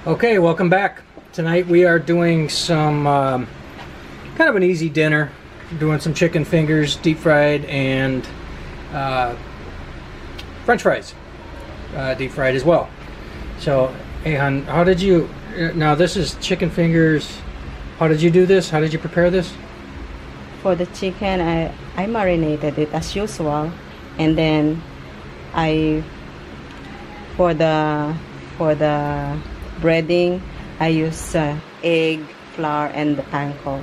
Okay, welcome back. Tonight we are doing some kind of an easy dinner. Doing some chicken fingers, deep fried, and French fries, deep fried as well. So, hey hon, how did you? Now this is chicken fingers. How did you do this? How did you prepare this? For the chicken, I marinated it as usual, and then for the breading, I use egg, flour, and the panko.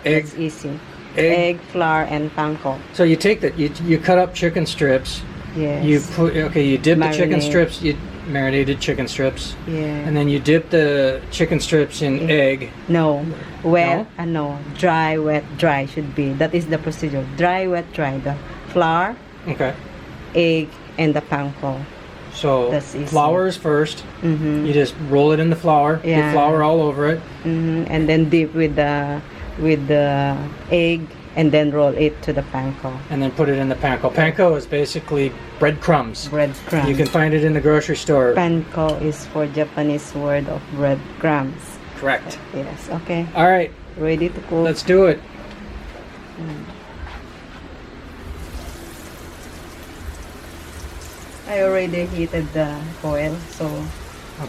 Egg. It's easy. Egg, flour, and panko. So you take that, you cut up chicken strips. Yes. You dip the chicken Marinate. strips. You marinated chicken strips. Yeah. And then you dip the chicken strips in egg. No, wet. No, dry, wet, dry should be. That is the procedure. Dry, wet, dry. The flour, Okay. egg, and the panko. So That's easy. flour is first. Mm-hmm. You just roll it in the flour. Get Yeah. flour all over it. Mm-hmm. And then dip with the egg, and then roll it to the panko. And then put it in the panko. Panko is basically breadcrumbs. Breadcrumbs. You can find it in the grocery store. Panko is for Japanese word of breadcrumbs. Correct. Yes. Okay. All right, Ready to cook. let's do it. I already heated the oil, so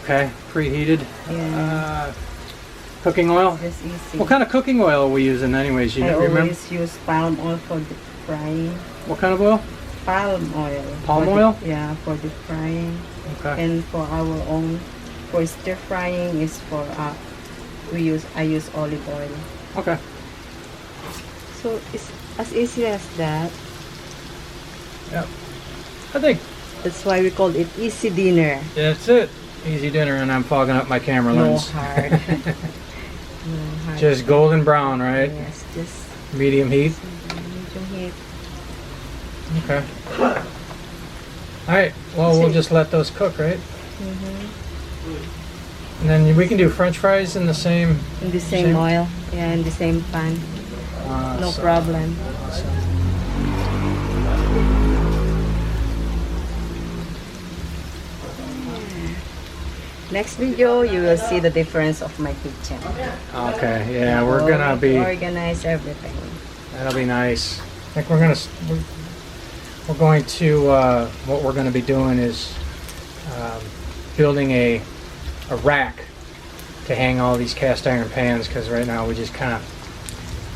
Okay, preheated. yeah, Cooking oil. it's easy. What kind of cooking oil are we using anyways? You I remember? always use palm oil for deep frying. What kind of oil? Palm oil. Palm for oil? Yeah, for deep frying. Okay. And for our own, for stir frying is for I use olive oil. Okay. So it's as easy as that. Yeah. I think That's why we call it easy dinner. that's it. Easy dinner, and I'm fogging up my camera No lens. hard. No hard. Just golden brown, right? Yes, just Medium heat. medium heat. Okay. All right. Well, we'll just let those cook, right? And then we can do French fries in the same. In the same oil. Yeah, in the same pan. No so- problem. Next video, you will see the difference of my kitchen. Okay. Yeah, we're gonna be. Organize everything. That'll be nice. I think we're going to. What we're gonna be doing is building a rack to hang all these cast iron pans, because right now we just kind of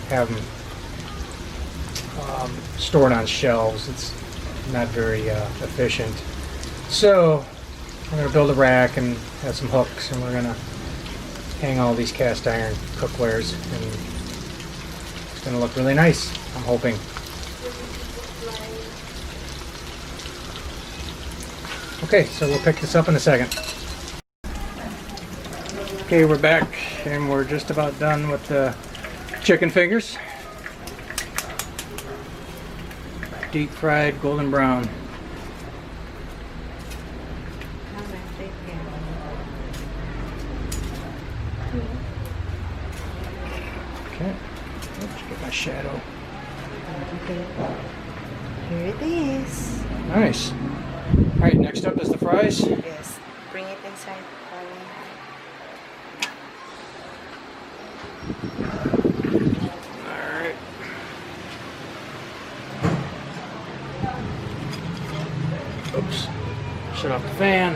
have them stored on shelves. It's not very efficient. So we're going to build a rack and have some hooks, and we're going to hang all these cast iron cookwares, and it's going to look really nice, I'm hoping. Okay, so we'll pick this up in a second. Okay, we're back, and we're just about done with the chicken fingers. Deep fried, golden brown. Okay, let's get my shadow. Okay. Here it is. Nice. All right, next up is the fries. Yes. Bring it inside. All right. Oops. Shut off the fan.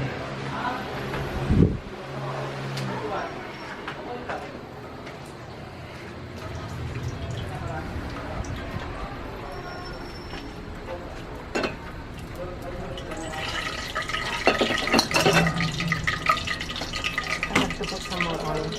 I have to put some more oil.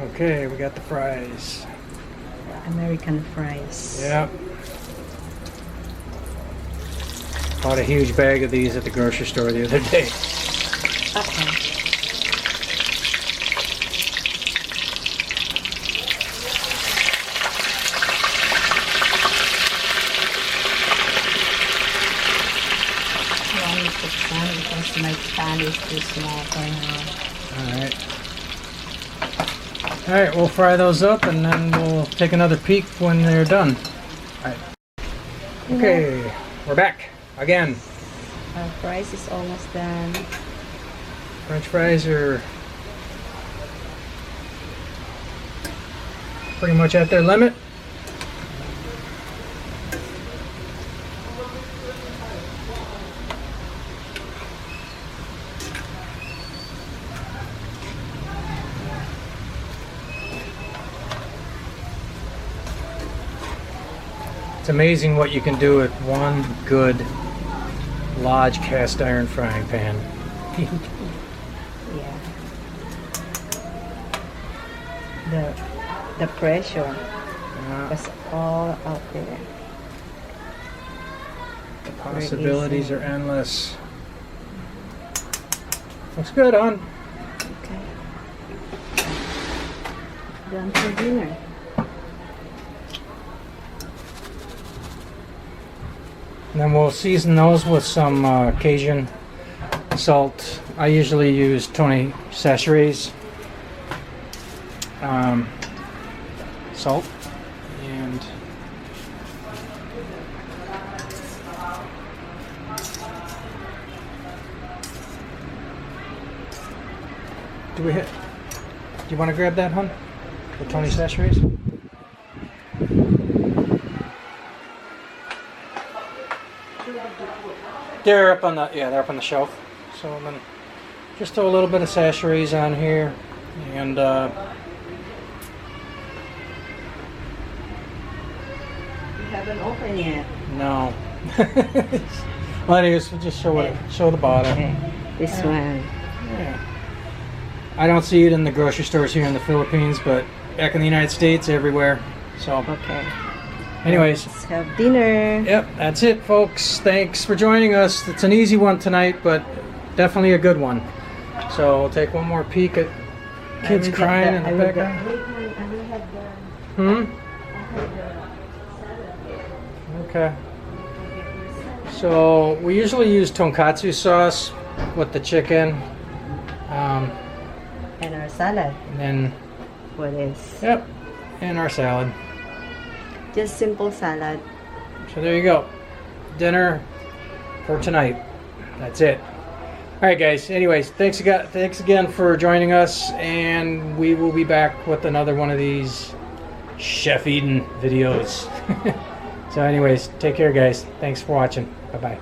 Okay, we got the fries. American fries. Yeah. Bought a huge bag of these at the grocery store the other day. Okay. I want to put some because my pan is too small for now. Alright, we'll fry those up and then we'll take another peek when they're done. Alright. Okay, we're back again. Our fries is almost done. French fries are pretty much at their limit. It's amazing what you can do with one good Lodge cast iron frying pan. Yeah. The pressure was all out there. The possibilities are endless. Looks good, hon. Okay. Done for dinner. And then we'll season those with some Cajun salt. I usually use Tony Chachere's salt. And do you want to grab that, hon? The Tony Chachere's? They're up on the shelf. So then just throw a little bit of Chachere's on here, and You haven't opened yet. no. Well, anyways, we'll just show the bottom. Okay. This one. Yeah. I don't see it in the grocery stores here in the Philippines, but back in the United States, everywhere. So, Okay. anyways. Let's have dinner. Yep, that's it, folks. Thanks for joining us. It's an easy one tonight, but definitely a good one. So we'll take one more peek at kids crying in the background. Okay. So we usually use tonkatsu sauce with the chicken. And our salad. And then, What is? yep, and our salad. Just simple salad. So there you go. Dinner for tonight. That's it. All right, guys. Anyways, thanks again for joining us, and we will be back with another one of these Chef Eden videos. So anyways, take care, guys. Thanks for watching. Bye-bye.